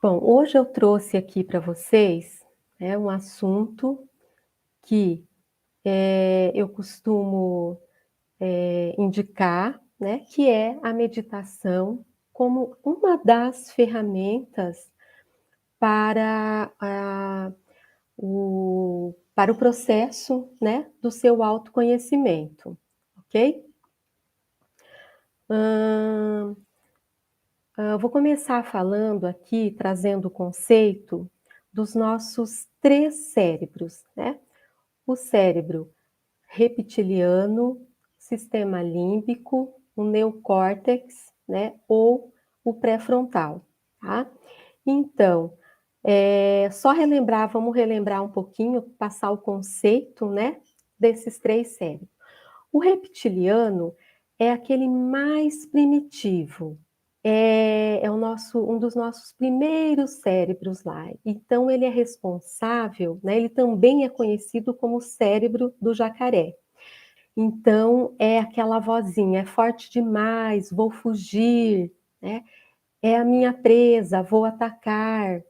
Bom, hoje eu trouxe aqui para vocês, um assunto que, eu costumo, indicar, né, que é a meditação como uma das ferramentas para o processo, né, do seu autoconhecimento, ok? Hã, vou começar falando aqui, trazendo o conceito dos nossos 3 cérebros, né. O cérebro reptiliano, sistema límbico, o neocórtex, né, ou o pré-frontal, tá. Então, só relembrar, vamos relembrar um pouquinho, passar o conceito, né, desses 3 cérebros. O reptiliano é aquele mais primitivo, é o nosso um dos nossos primeiros cérebros lá, então ele é responsável, né, ele também é conhecido como cérebro do jacaré. Então, é aquela vozinha: "É forte demais, vou fugir", né, "É a minha presa, vou atacar".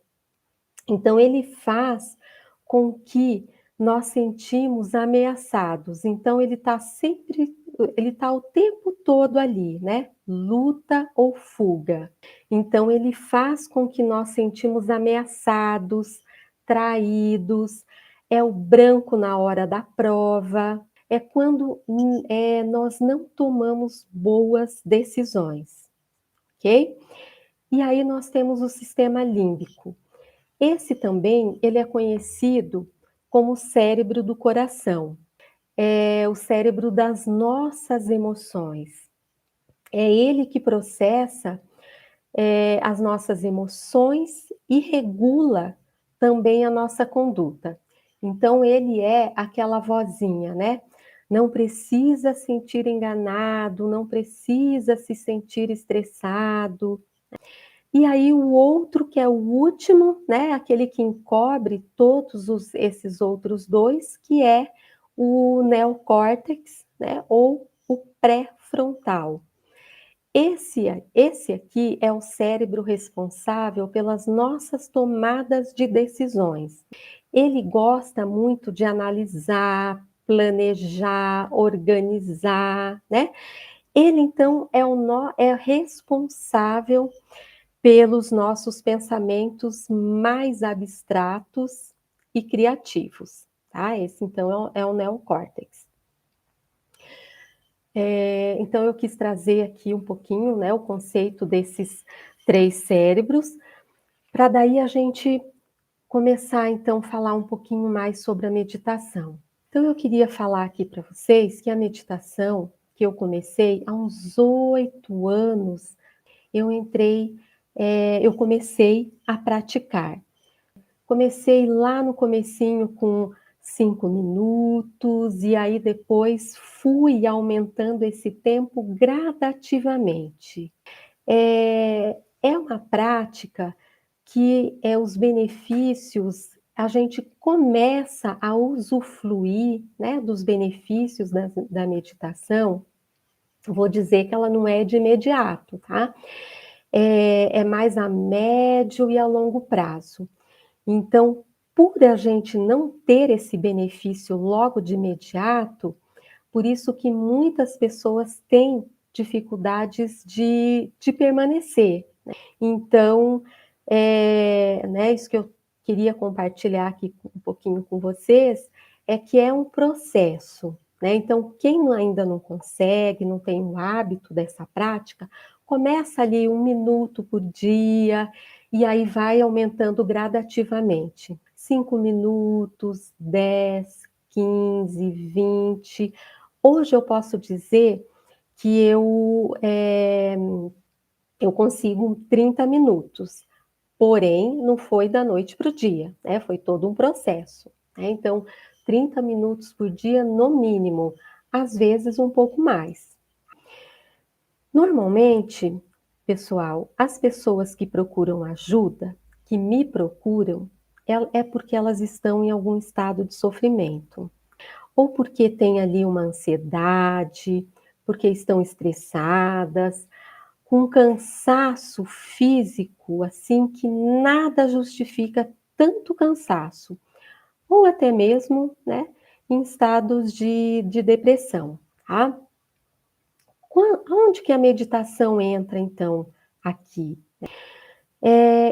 Então ele faz com que nós sentimos ameaçados, então ele está o tempo todo ali, né, luta ou fuga. Então ele faz com que nós sentimos ameaçados, traídos, é o branco na hora da prova, é quando, nós não tomamos boas decisões, ok? E aí nós temos o sistema límbico. Esse também, ele é conhecido como o cérebro do coração, é o cérebro das nossas emoções. É ele que processa, as nossas emoções e regula também a nossa conduta. Então ele é aquela vozinha, né, não precisa sentir enganado, não precisa se sentir estressado. E aí o outro, que é o último, né, aquele que encobre todos esses outros 2, que é o neocórtex, né, ou o pré-frontal. Esse aqui é o cérebro responsável pelas nossas tomadas de decisões. Ele gosta muito de analisar, planejar, organizar, né. Ele então é responsável pelos nossos pensamentos mais abstratos e criativos, tá? Esse então é o neocórtex. Então eu quis trazer aqui um pouquinho, né, o conceito desses 3 cérebros, para daí a gente começar então falar um pouquinho mais sobre a meditação. Então eu queria falar aqui para vocês que a meditação, que eu comecei há uns 8 anos, eu entrei, eu comecei a praticar. Comecei lá no comecinho com 5 minutos, e aí depois fui aumentando esse tempo gradativamente. É uma prática que, os benefícios, a gente começa a usufruir, né, dos benefícios da meditação, vou dizer que ela não é de imediato, tá? É mais a médio e a longo prazo. Então, por a gente não ter esse benefício logo de imediato, por isso que muitas pessoas têm dificuldades de permanecer. Então, né, isso que eu queria compartilhar aqui um pouquinho com vocês, é que é um processo, né. Então quem ainda não consegue, não tem o hábito dessa prática, começa ali 1 minuto por dia, e aí vai aumentando gradativamente. 5 minutos, 10, 15, 20. Hoje eu posso dizer que eu consigo 30 minutos, porém não foi da noite para o dia, né, foi todo um processo, né, então 30 minutos por dia no mínimo, às vezes um pouco mais. Normalmente, pessoal, as pessoas que procuram ajuda, que me procuram, é porque elas estão em algum estado de sofrimento, ou porque tem ali uma ansiedade, porque estão estressadas, com um cansaço físico, assim, que nada justifica tanto cansaço, ou até mesmo, né, em estados de depressão, tá? Aonde que a meditação entra, então, aqui?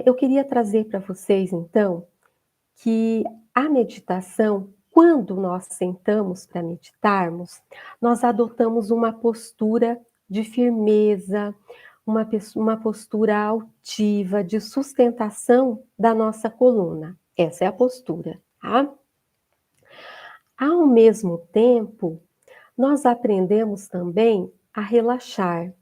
Eu queria trazer para vocês, então, que a meditação, quando nós sentamos para meditarmos, nós adotamos uma postura de firmeza, uma postura altiva, de sustentação da nossa coluna. Essa é a postura, tá? Ao mesmo tempo, nós aprendemos também a relaxar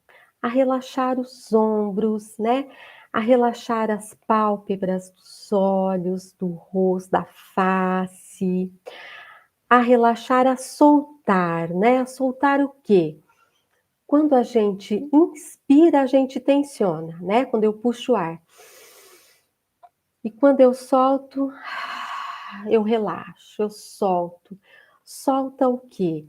os ombros, né? A relaxar as pálpebras dos olhos, do rosto, da face, a relaxar, a soltar, né? A soltar o quê? Quando a gente inspira, a gente tensiona, né? Quando eu puxo o ar. E quando eu solto, eu relaxo, eu solto. Solta o quê?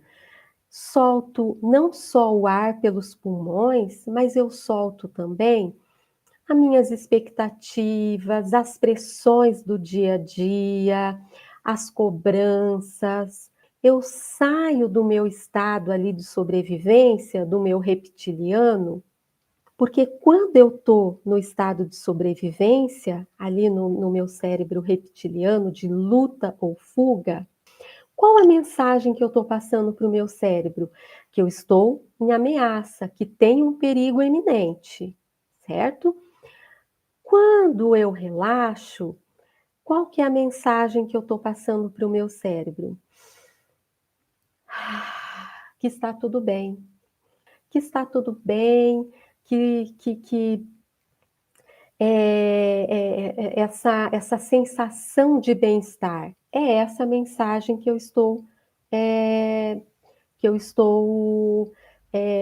Solto não só o ar pelos pulmões, mas eu solto também as minhas expectativas, as pressões do dia a dia, as cobranças. Eu saio do meu estado ali de sobrevivência, do meu reptiliano, porque quando eu estou no estado de sobrevivência, ali no meu cérebro reptiliano, de luta ou fuga, qual a mensagem que eu estou passando para o meu cérebro? Que eu estou em ameaça, que tem um perigo iminente, certo? Quando eu relaxo, qual que é a mensagem que eu estou passando para o meu cérebro? Que está tudo bem, que está tudo bem, que essa sensação de bem-estar é essa mensagem é, que eu estou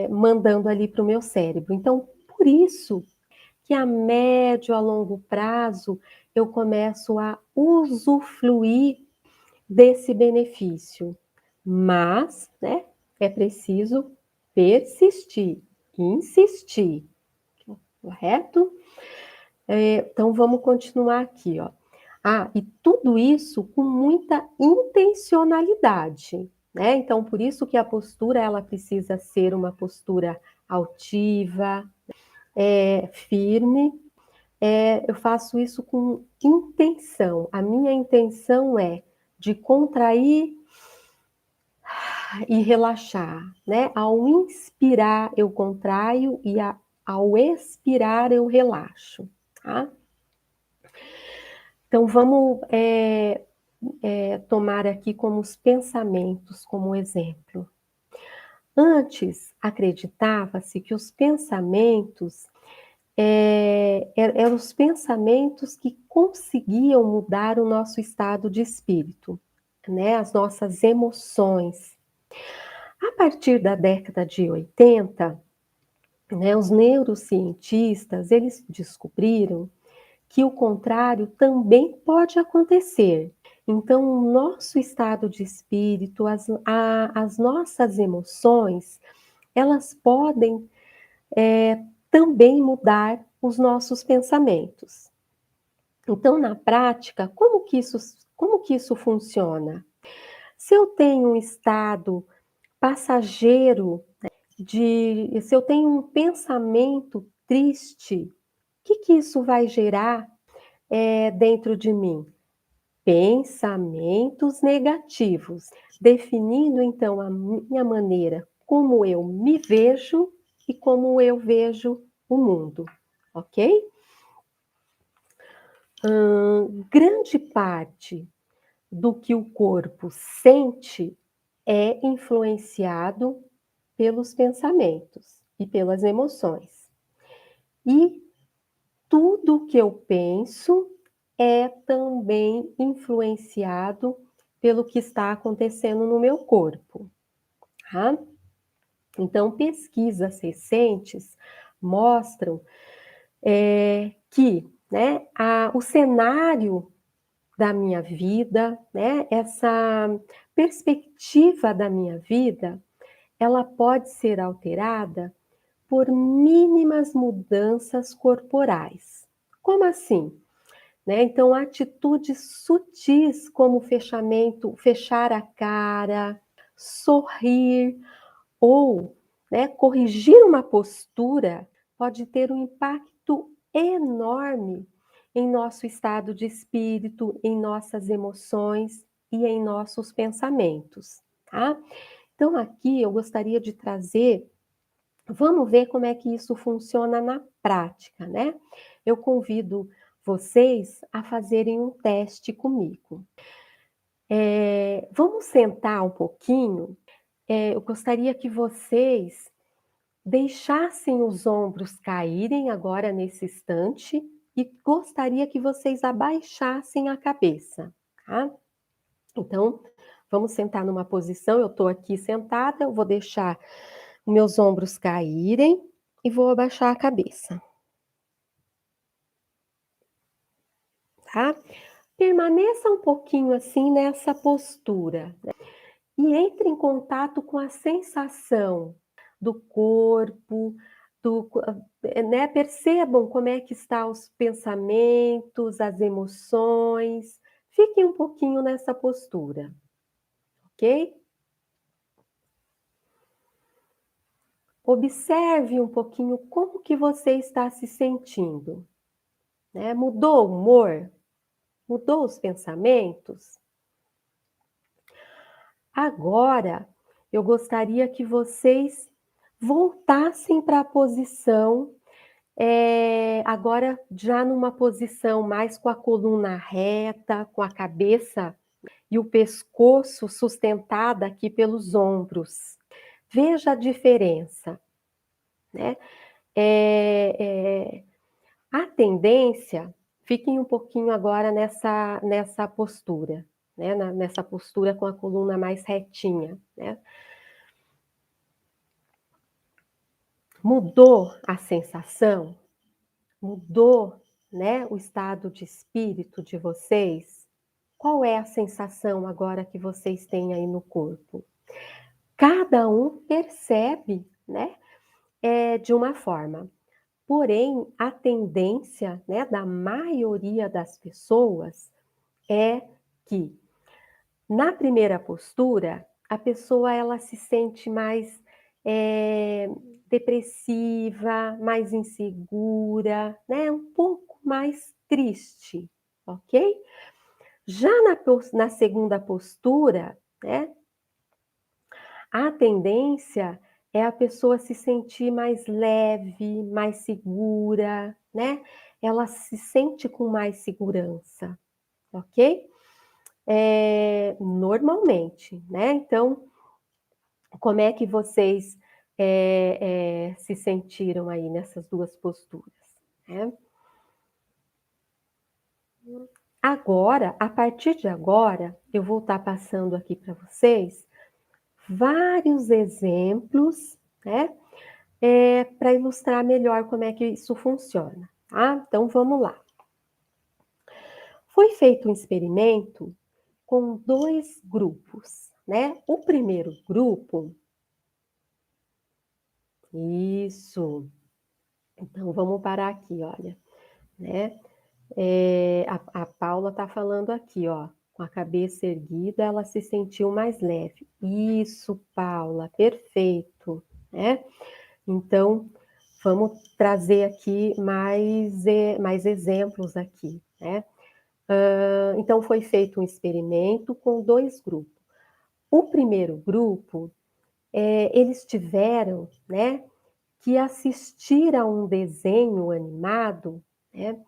mandando ali para o meu cérebro. Então, por isso que a médio, a longo prazo, eu começo a usufruir desse benefício. Mas, né, é preciso persistir, insistir, correto? Então, vamos continuar aqui, ó. E tudo isso com muita intencionalidade, né? Então, por isso que a postura, ela precisa ser uma postura altiva, firme. Eu faço isso com intenção. A minha intenção é de contrair e relaxar, né? Ao inspirar, eu contraio e ao expirar, eu relaxo, tá? Então, vamos tomar aqui como os pensamentos como exemplo. Antes, acreditava-se que os pensamentos eram os pensamentos que conseguiam mudar o nosso estado de espírito, né? As nossas emoções. A partir da década de 80, né, os neurocientistas, eles descobriram que o contrário também pode acontecer. Então, o nosso estado de espírito, as nossas emoções, elas podem também mudar os nossos pensamentos. Então, na prática, como que isso funciona? Se eu tenho um estado passageiro, se eu tenho um pensamento triste, o que isso vai gerar dentro de mim? Pensamentos negativos, definindo então a minha maneira como eu me vejo e como eu vejo o mundo, ok? Grande parte do que o corpo sente é influenciado pelos pensamentos e pelas emoções. E tudo que eu penso é também influenciado pelo que está acontecendo no meu corpo, tá? Então, pesquisas recentes mostram que, né, o cenário da minha vida, né, essa perspectiva da minha vida, ela pode ser alterada por mínimas mudanças corporais. Como assim? Né? Então, atitudes sutis como fechar a cara, sorrir ou, né, corrigir uma postura pode ter um impacto enorme em nosso estado de espírito, em nossas emoções e em nossos pensamentos, tá? Então, aqui eu gostaria de trazer, vamos ver como é que isso funciona na prática, né? Eu convido vocês a fazerem um teste comigo. Vamos sentar um pouquinho. Eu gostaria que vocês deixassem os ombros caírem agora nesse instante e gostaria que vocês abaixassem a cabeça, tá? Então, vamos sentar numa posição, eu estou aqui sentada, eu vou deixar meus ombros caírem e vou abaixar a cabeça, tá? Permaneça um pouquinho assim nessa postura, né? E entre em contato com a sensação do corpo, né? Percebam como é que estão os pensamentos, as emoções. Fiquem um pouquinho nessa postura, ok? Observe um pouquinho como que você está se sentindo, né? Mudou o humor? Mudou os pensamentos? Agora, eu gostaria que vocês voltassem para a posição, agora já numa posição mais com a coluna reta, com a cabeça e o pescoço sustentada aqui pelos ombros. Veja a diferença, né? É, a tendência, fiquem um pouquinho agora nessa postura, né? Nessa postura com a coluna mais retinha, né? Mudou a sensação? Mudou, né, o estado de espírito de vocês? Qual é a sensação agora que vocês têm aí no corpo? Cada um percebe, né, de uma forma. Porém, a tendência, né, da maioria das pessoas é que na primeira postura, a pessoa ela se sente mais depressiva, mais insegura, né? Um pouco mais triste, ok? Já na segunda postura, né? A tendência é a pessoa se sentir mais leve, mais segura, né? Ela se sente com mais segurança, ok? Normalmente, né? Então, como é que vocês se sentiram aí nessas duas posturas, né? Agora, a partir de agora, eu vou estar passando aqui para vocês vários exemplos, né? Para ilustrar melhor como é que isso funciona, tá? Então, vamos lá. Foi feito um experimento com dois grupos, né? O primeiro grupo, isso. Então, vamos parar aqui, olha, né? A Paula está falando aqui, ó, com a cabeça erguida, ela se sentiu mais leve. Isso, Paula, perfeito, né? Então, vamos trazer aqui mais exemplos aqui, né? Então, foi feito um experimento com dois grupos. O primeiro grupo, eles tiveram, né, que assistir a um desenho animado, né,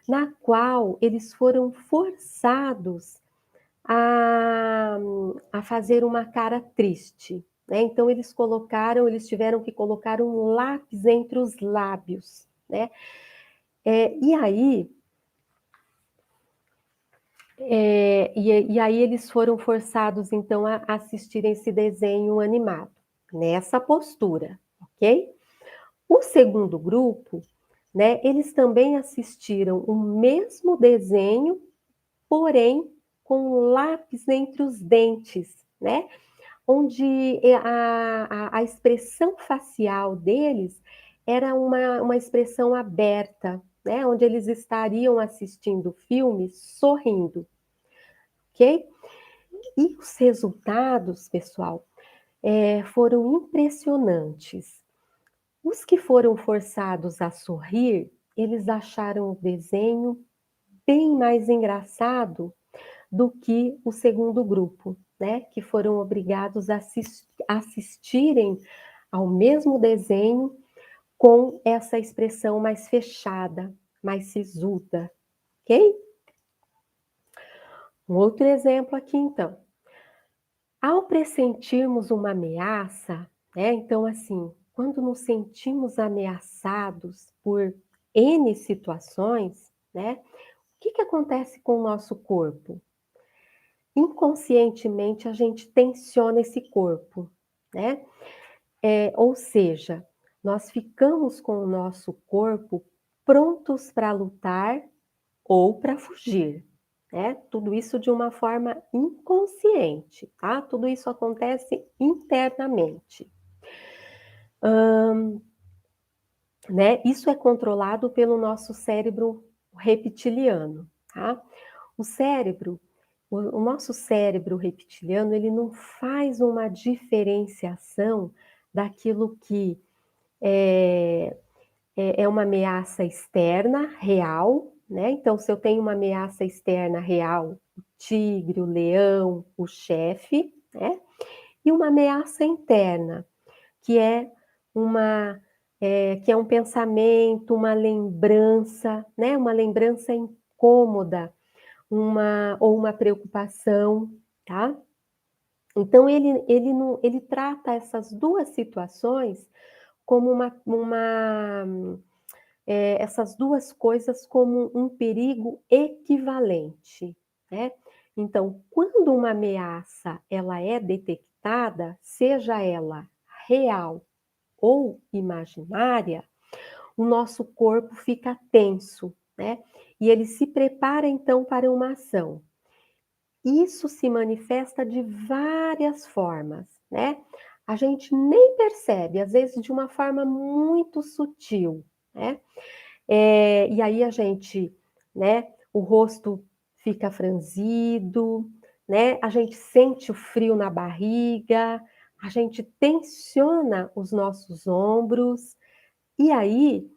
na qual eles foram forçados a fazer uma cara triste, né? Então eles tiveram que colocar um lápis entre os lábios, né? E aí, e aí eles foram forçados então a assistirem esse desenho animado, nessa postura, ok? O segundo grupo, né, eles também assistiram o mesmo desenho, porém com um lápis entre os dentes, né? Onde a expressão facial deles era uma expressão aberta, né, onde eles estariam assistindo o filme sorrindo, ok? E os resultados, pessoal, foram impressionantes. Os que foram forçados a sorrir, eles acharam o desenho bem mais engraçado do que o segundo grupo, né, que foram obrigados a assistirem ao mesmo desenho com essa expressão mais fechada, mais sisuda, ok? Um outro exemplo aqui, então. Ao pressentirmos uma ameaça, né, então assim, quando nos sentimos ameaçados por N situações, né, o que acontece com o nosso corpo? Inconscientemente a gente tensiona esse corpo, né? Ou seja, nós ficamos com o nosso corpo prontos para lutar ou para fugir, né? Tudo isso de uma forma inconsciente, tá? Tudo isso acontece internamente. Né? Isso é controlado pelo nosso cérebro reptiliano, tá? O cérebro, o nosso cérebro reptiliano, ele não faz uma diferenciação daquilo que é, é uma ameaça externa, real, né? Então, se eu tenho uma ameaça externa real, o tigre, o leão, o chefe, né? E uma ameaça interna, que é uma que é um pensamento, uma lembrança, né? Uma lembrança incômoda, ou uma preocupação, tá? Então ele trata essas duas situações como essas duas coisas como um perigo equivalente, né? Então, quando uma ameaça ela é detectada, seja ela real ou imaginária, o nosso corpo fica tenso, né? E ele se prepara então para uma ação. Isso se manifesta de várias formas, né? A gente nem percebe, às vezes de uma forma muito sutil, né? E aí a gente, né, o rosto fica franzido, né? A gente sente o frio na barriga, a gente tensiona os nossos ombros, e aí,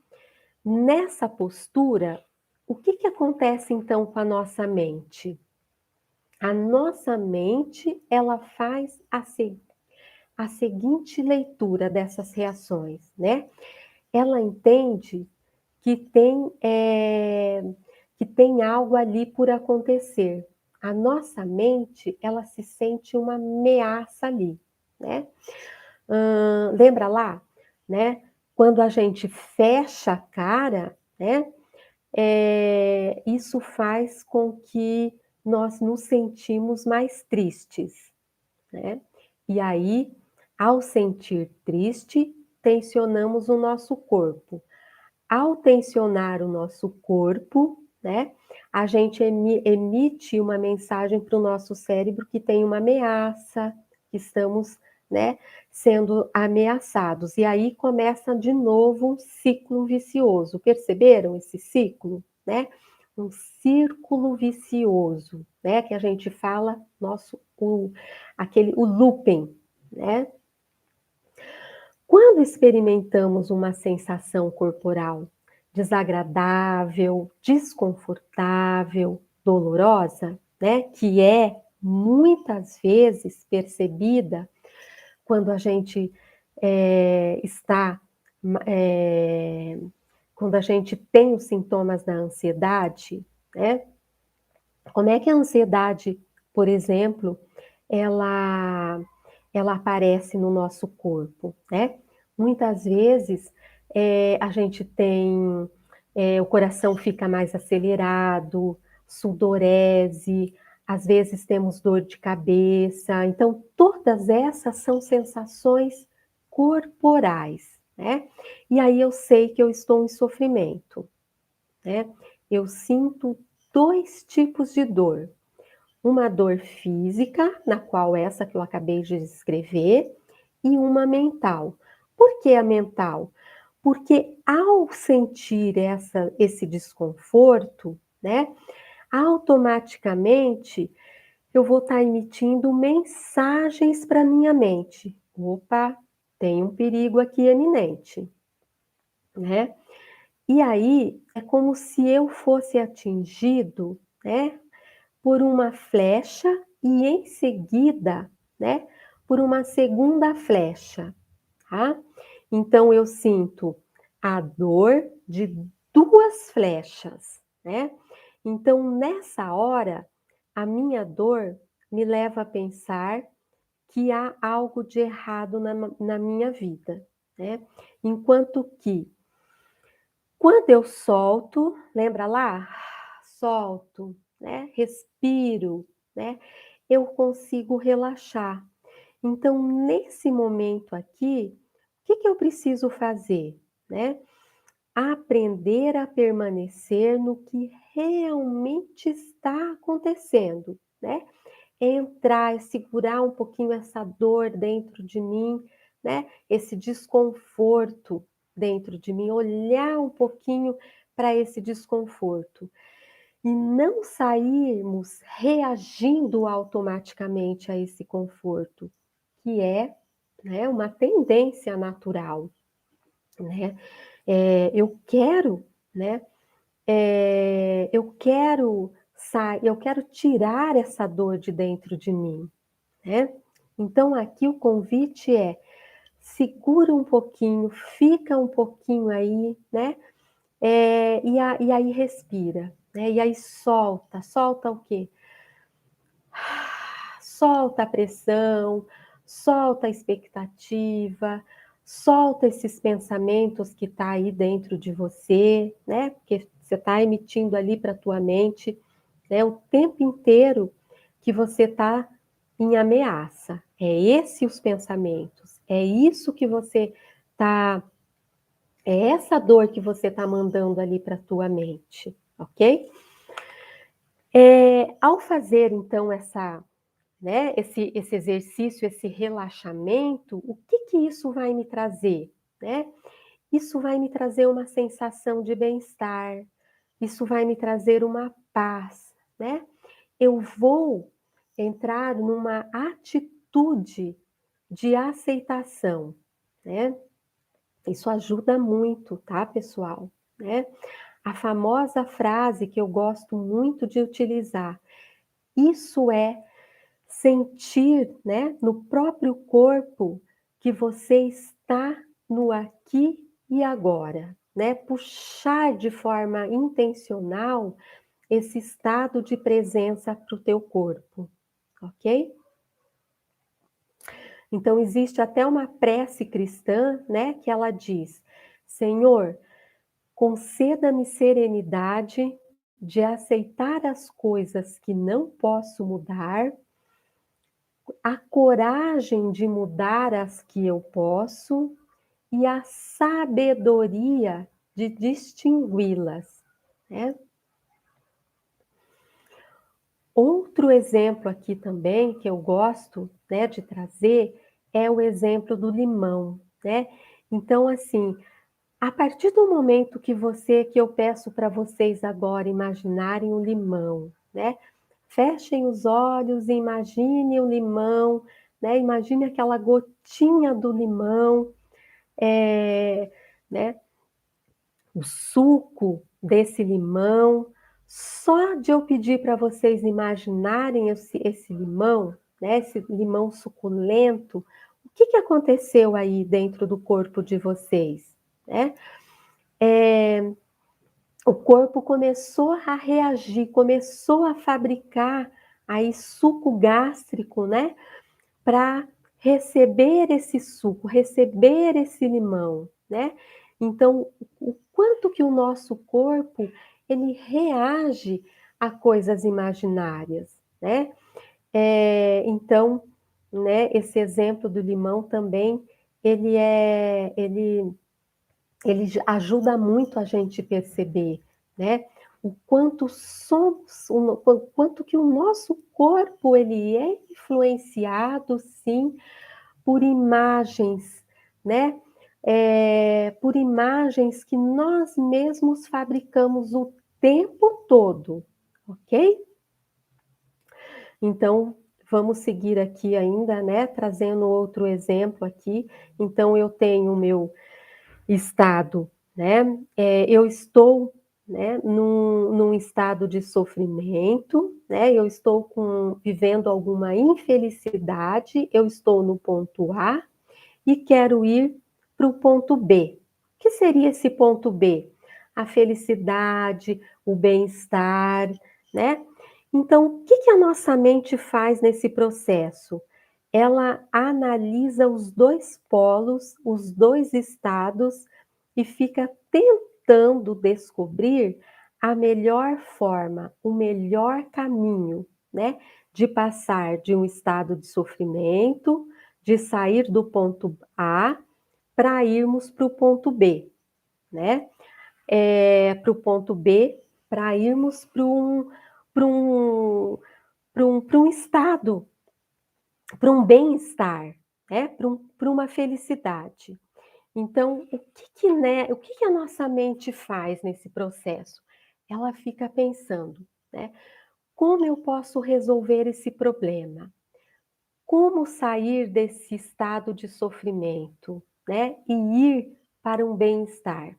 nessa postura, o que acontece então com a nossa mente? A nossa mente, ela faz a seguinte leitura dessas reações, né? Ela entende que que tem algo ali por acontecer. A nossa mente, ela se sente uma ameaça ali, né? Lembra lá, né? Quando a gente fecha a cara, né? Isso faz com que nós nos sentimos mais tristes, né? E aí, ao sentir triste, tensionamos o nosso corpo. Ao tensionar o nosso corpo, né, a gente emite uma mensagem para o nosso cérebro que tem uma ameaça, que estamos, né, sendo ameaçados. E aí começa de novo um ciclo vicioso. Perceberam esse ciclo, né? Um círculo vicioso, né? Que a gente fala, o looping, né? Quando experimentamos uma sensação corporal desagradável, desconfortável, dolorosa, né, que é muitas vezes percebida quando a gente está, eh, quando a gente tem os sintomas da ansiedade, né? Como é que a ansiedade, por exemplo, ela, ela aparece no nosso corpo, né? Muitas vezes a gente tem, o coração fica mais acelerado, sudorese, às vezes temos dor de cabeça. Então, todas essas são sensações corporais, né? E aí eu sei que eu estou em sofrimento, né? Eu sinto dois tipos de dor. Uma dor física, na qual essa que eu acabei de descrever, e uma mental. Por que a mental? Porque ao sentir esse desconforto, né, automaticamente eu vou estar emitindo mensagens para minha mente. Opa, tem um perigo aqui iminente, né? E aí é como se eu fosse atingido, né, por uma flecha e em seguida, né, por uma segunda flecha, tá? Então eu sinto a dor de 2 flechas, né? Então nessa hora, a minha dor me leva a pensar que há algo de errado na minha vida, né? Enquanto que quando eu solto, lembra lá? Solto, né? Respiro, né? Eu consigo relaxar. Então, nesse momento aqui, o que que eu preciso fazer, né? Aprender a permanecer no que realmente está acontecendo, né? Entrar e segurar um pouquinho essa dor dentro de mim, né? Esse desconforto dentro de mim, olhar um pouquinho para esse desconforto e não sairmos reagindo automaticamente a esse conforto, que é, né, uma tendência natural, né? Eu quero, né? Eu quero tirar essa dor de dentro de mim, né? Então aqui o convite é segura um pouquinho, fica um pouquinho aí, né? E aí respira, né? E aí solta, solta o quê? Solta a pressão, solta a expectativa, solta esses pensamentos que tá aí dentro de você, né? Porque você está emitindo ali para a tua mente, né? O tempo inteiro que você está em ameaça. É esse os pensamentos, é isso que você tá, é essa dor que você está mandando ali para a tua mente, ok? Ao fazer então né, esse exercício, esse relaxamento, o que que isso vai me trazer, né? Isso vai me trazer uma sensação de bem-estar, isso vai me trazer uma paz, né? Eu vou entrar numa atitude de aceitação, né? Isso ajuda muito, tá, pessoal? Né? A famosa frase que eu gosto muito de utilizar, isso é sentir, né, no próprio corpo que você está no aqui e agora, né? Puxar de forma intencional esse estado de presença para o teu corpo, ok? Então existe até uma prece cristã, né, que ela diz: Senhor, conceda-me serenidade de aceitar as coisas que não posso mudar, a coragem de mudar as que eu posso e a sabedoria de distingui-las, né? Outro exemplo aqui também que eu gosto, né, de trazer é o exemplo do limão, né? Então, assim, a partir do momento que eu peço para vocês agora imaginarem um limão, né? Fechem os olhos e imagine o limão, né? Imagine aquela gotinha do limão, né? O suco desse limão. Só de eu pedir para vocês imaginarem esse limão, né? Esse limão suculento, o que que aconteceu aí dentro do corpo de vocês, né? O corpo começou a reagir, começou a fabricar aí suco gástrico, né? Para receber esse suco, receber esse limão, né? Então, o quanto que o nosso corpo ele reage a coisas imaginárias, né? Então, né? Esse exemplo do limão também ele ajuda muito a gente perceber, né? O quanto somos, o quanto que o nosso corpo ele é influenciado, sim, por imagens, né? por imagens que nós mesmos fabricamos o tempo todo, ok? Então, vamos seguir aqui ainda, né, trazendo outro exemplo aqui. Então, eu tenho o meu estado, né, eu estou, né, num estado de sofrimento, né, eu estou vivendo alguma infelicidade, eu estou no ponto A e quero ir para o ponto B. O que seria esse ponto B? A felicidade, o bem-estar, né? Então, o que a nossa mente faz nesse processo? Ela analisa os dois polos, os dois estados e fica tentando descobrir a melhor forma, o melhor caminho, né? De passar de um estado de sofrimento, de sair do ponto A para irmos para o ponto B, né? Para o ponto B, para irmos para um, para um estado, para um bem-estar, né? Para uma felicidade. Então, o que a nossa mente faz nesse processo? Ela fica pensando, né? Como eu posso resolver esse problema? Como sair desse estado de sofrimento, né, e ir para um bem-estar?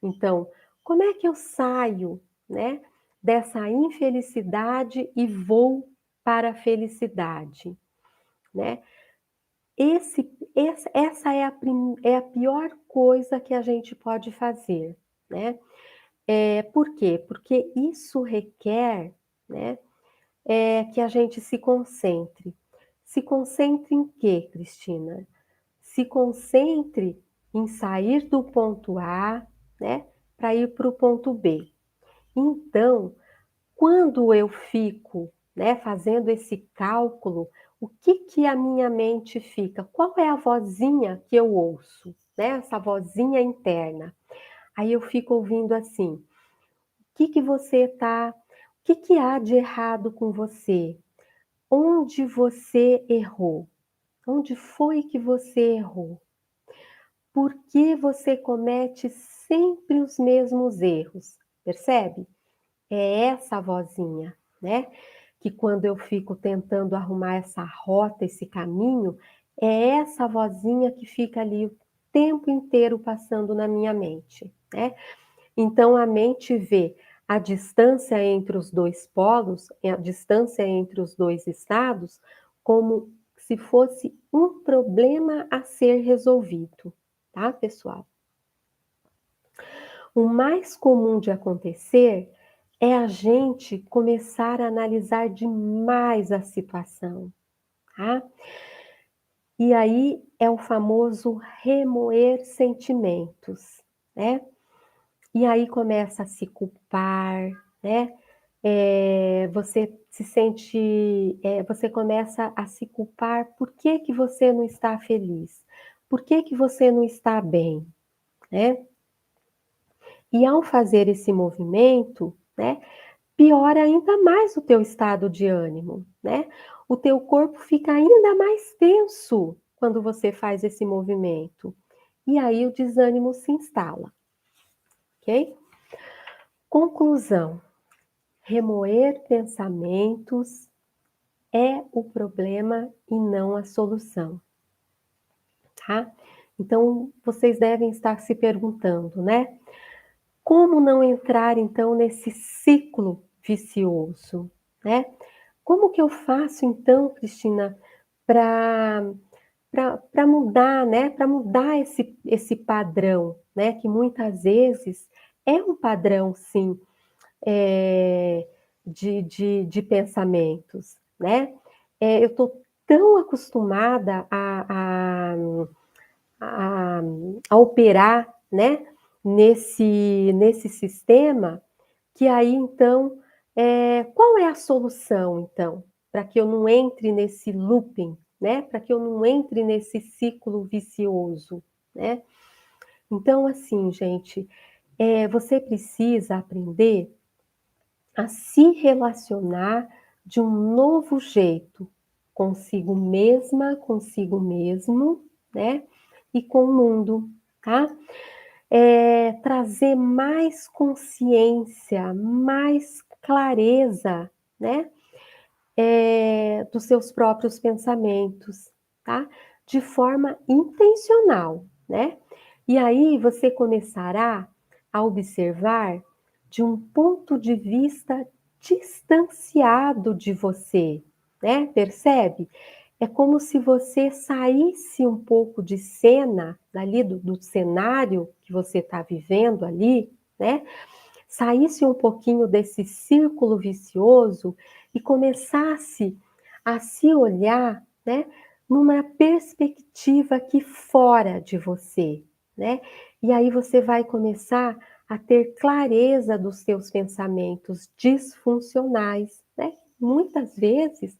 Então, como é que eu saio, né, dessa infelicidade e vou para a felicidade, né? Essa é é a pior coisa que a gente pode fazer, né? Por quê? Porque isso requer, né, que a gente se concentre. Se concentre em quê, Cristina? Se concentre em sair do ponto A, né, para ir para o ponto B. Então, quando eu fico, né, fazendo esse cálculo, o que a minha mente fica? Qual é a vozinha que eu ouço, né? Essa vozinha interna. Aí eu fico ouvindo assim: que você tá, o que há de errado com você? Onde você errou? Onde foi que você errou? Por que você comete sempre os mesmos erros? Percebe? É essa vozinha, né? Que quando eu fico tentando arrumar essa rota, esse caminho, é essa vozinha que fica ali o tempo inteiro passando na minha mente, né? Então a mente vê a distância entre os dois polos, a distância entre os dois estados, como se fosse um problema a ser resolvido, tá, pessoal? O mais comum de acontecer é a gente começar a analisar demais a situação, tá? E aí é o famoso remoer sentimentos, né? E aí começa a se culpar, né? Você se sente, você começa a se culpar. Por que que você não está feliz? Por que que você não está bem, né? E ao fazer esse movimento, né, piora ainda mais o teu estado de ânimo, né? O teu corpo fica ainda mais tenso quando você faz esse movimento. E aí o desânimo se instala, ok? Conclusão: remoer pensamentos é o problema e não a solução, tá? Então, vocês devem estar se perguntando, né? Como não entrar então nesse ciclo vicioso, né? Como que eu faço então, Cristina, para para mudar, né? Para mudar esse padrão, né? Que muitas vezes é um padrão, sim, eh, de pensamentos, né? Eu estou tão acostumada a, a operar, né? Nesse sistema, que aí então, qual é a solução então, para que eu não entre nesse looping, né? Para que eu não entre nesse ciclo vicioso, né? Então, assim, gente, você precisa aprender a se relacionar de um novo jeito, consigo mesma, consigo mesmo, né? E com o mundo. tá? Trazer mais consciência, mais clareza, né, dos seus próprios pensamentos, tá? De forma intencional, né? E aí você começará a observar de um ponto de vista distanciado de você, né? Percebe? É como se você saísse um pouco de cena, dali do cenário que você está vivendo ali, né? Saísse um pouquinho desse círculo vicioso e começasse a se olhar, né, numa perspectiva aqui fora de você, né? E aí você vai começar a ter clareza dos seus pensamentos disfuncionais, né? Muitas vezes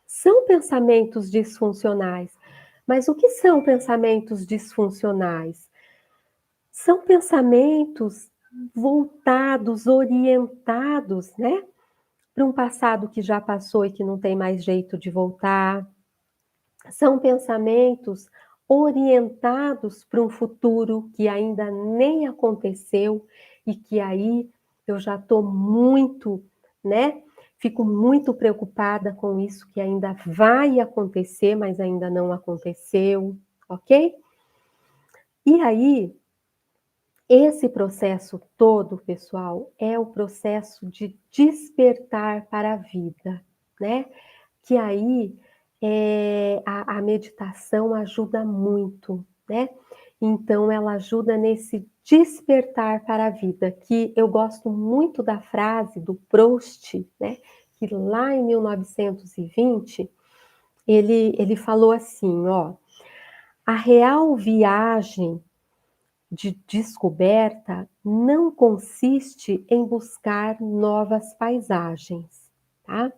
são pensamentos disfuncionais. Mas o que são pensamentos disfuncionais? São pensamentos voltados, orientados, né, para um passado que já passou e que não tem mais jeito de voltar. São pensamentos orientados para um futuro que ainda nem aconteceu e que aí eu já estou muito, né? Fico muito preocupada com isso que ainda vai acontecer, mas ainda não aconteceu, ok? E aí, esse processo todo, pessoal, é o processo de despertar para a vida, né? Que aí a meditação ajuda muito, né? Então, ela ajuda nesse despertar para a vida, que eu gosto muito da frase do Proust, né? Que lá em 1920, ele falou assim, ó, a real viagem de descoberta não consiste em buscar novas paisagens, tá?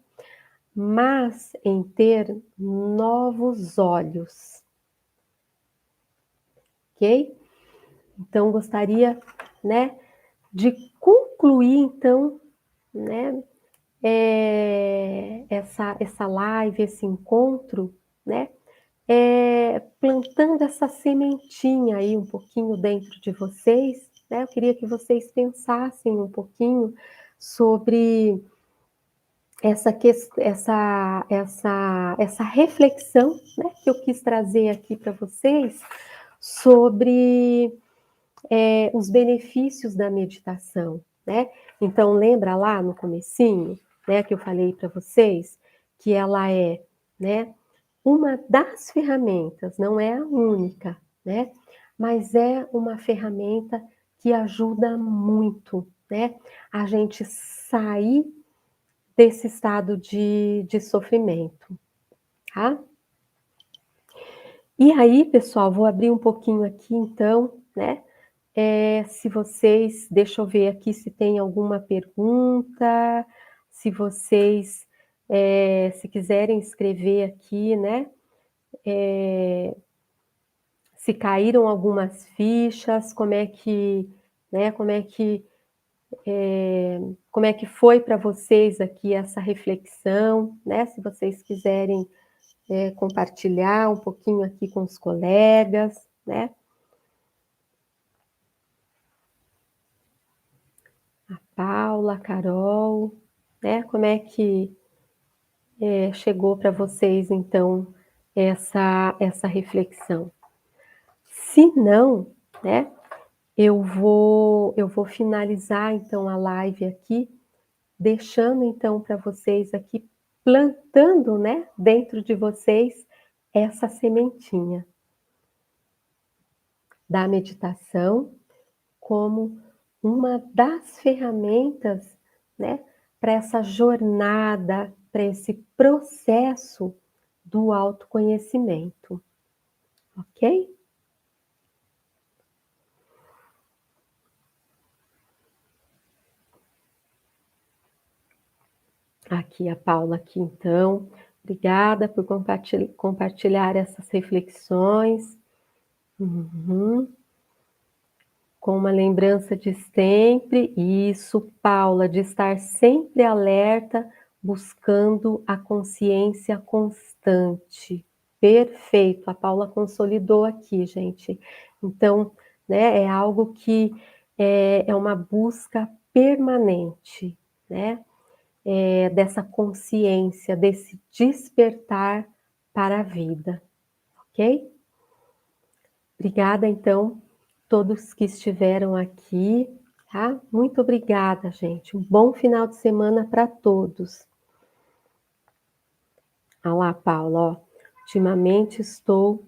Mas em ter novos olhos, ok? Então, gostaria, né, de concluir, então, né, essa live, esse encontro, né, plantando essa sementinha aí um pouquinho dentro de vocês, né? Eu queria que vocês pensassem um pouquinho sobre essa reflexão, né, que eu quis trazer aqui para vocês sobre os benefícios da meditação, né? Então lembra lá no comecinho, né, que eu falei para vocês que ela é, né, uma das ferramentas, não é a única, né? Mas é uma ferramenta que ajuda muito, né? A gente sair desse estado de sofrimento, tá? E aí, pessoal, vou abrir um pouquinho aqui então, né? Se vocês, deixa eu ver aqui se tem alguma pergunta, se vocês, se quiserem escrever aqui, né? Se caíram algumas fichas, né, como é que foi para vocês aqui essa reflexão, né? Se vocês quiserem compartilhar um pouquinho aqui com os colegas, né? A Paula, a Carol, né? Como é que chegou para vocês, então, essa reflexão? Se não, né? Eu vou finalizar, então, a live aqui, deixando, então, para vocês aqui, plantando, né? Dentro de vocês, essa sementinha da meditação, como uma das ferramentas, né, para essa jornada, para esse processo do autoconhecimento, ok? Aqui a Paula aqui então, obrigada por compartilhar essas reflexões. Uhum. Com uma lembrança de sempre, isso, Paula, de estar sempre alerta, buscando a consciência constante. Perfeito, a Paula consolidou aqui, gente. Então, né, é algo que é uma busca permanente, né, dessa consciência, desse despertar para a vida, ok? Obrigada, então, todos que estiveram aqui, tá? Muito obrigada, gente. Um bom final de semana para todos. Ah lá, Paula, ó. Ultimamente estou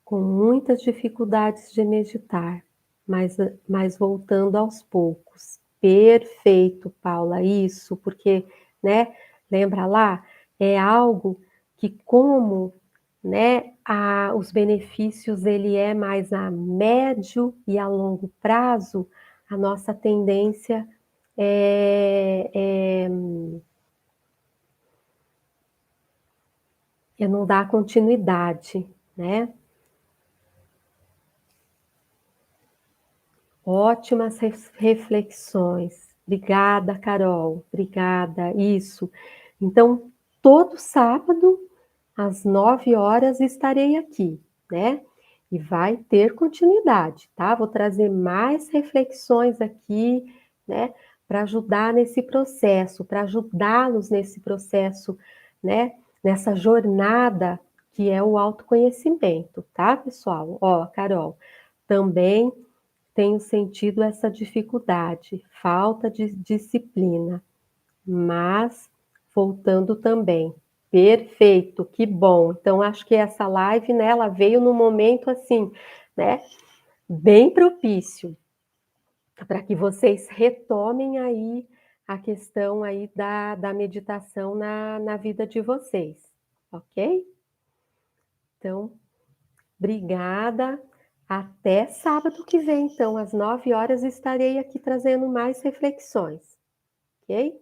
com muitas dificuldades de meditar, mas voltando aos poucos. Perfeito, Paula, isso, porque, né, lembra lá, é algo que como, né, os benefícios ele é mais a médio e a longo prazo, a nossa tendência é não dar continuidade, né? Ótimas reflexões. Obrigada, Carol. Obrigada. Isso. Então, todo sábado, às 9 horas, estarei aqui, né? E vai ter continuidade, tá? Vou trazer mais reflexões aqui, né? Para ajudar nesse processo, para ajudá-los nesse processo, né? Nessa jornada que é o autoconhecimento, tá, pessoal? Ó, Carol, também tenho sentido essa dificuldade, falta de disciplina, mas voltando também. Perfeito, que bom. Então acho que essa live, né, ela veio num momento assim, né, bem propício para que vocês retomem aí a questão aí da meditação na vida de vocês, ok? Então, obrigada. Até sábado que vem, então, às 9 horas, estarei aqui trazendo mais reflexões, ok?